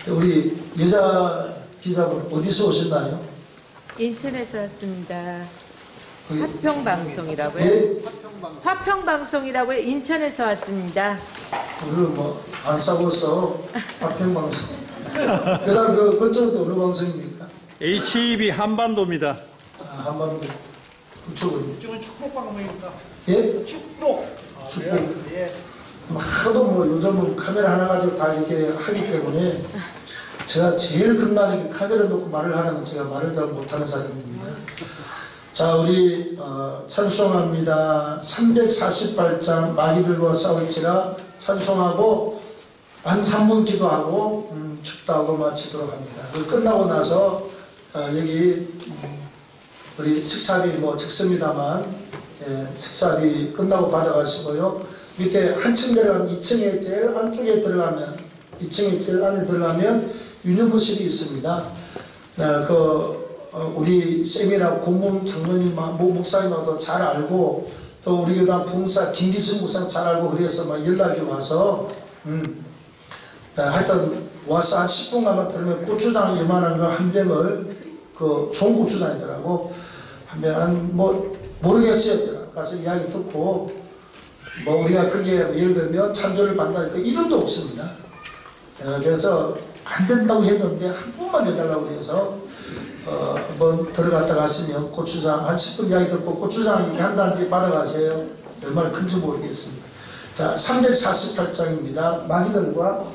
우리 여자 기자분 어디서 오셨나요? 인천에서 왔습니다. 화평방송이라고요? 예? 화평방송이라고요? 인천에서 왔습니다. 오늘 뭐 안 싸고서 화평방송. 그다음 그쪽은 어느 방송입니까? HEB 한반도입니다. 아, 한반도. 그쪽은. 이쪽은 축복 방송입니다. 예? 축복. 축복. 예. 하도 뭐 요즘은 카메라 하나 가지고 다 이렇게 하기 때문에 제가 제일 겁나는 게 카메라 놓고 말을 하는 건 제가 말을 잘 못하는 사람입니다. 자, 우리 찬송합니다. 348장 마귀들과 싸울지라 찬송하고 한 3분 기도하고 축도하고 마치도록 합니다. 끝나고 나서 여기 우리 식사비 뭐 적습니다만 식사비 끝나고 받아가시고요. 밑에 한층 내려가면 2층에 제일 안쪽에 들어가면 2층에 제일 안에 들어가면 유년부실이 있습니다. 우리 세미나 고문 장로님, 목사님하고도 잘 알고 또 우리 교단 부흥사 김기승 목사님 잘 알고 그래서 막 연락이 와서 하여튼 와서 한 10분간만 들으면 고추장 이만한 거 한 병을 좋은 고추장이더라고 한 병 뭐 모르겠어요. 가서 이야기 듣고 뭐 우리가 그게 예를 들면 찬조를 받는다니까 이론도 없습니다. 그래서 안 된다고 했는데 한 번만 해달라고 해서 한번 들어갔다 갔으면 고추장 한 10분 이야기 듣고 고추장 이렇게 한 단지 받아가세요. 얼마나 큰지 모르겠습니다. 자, 348장입니다. 마귀들과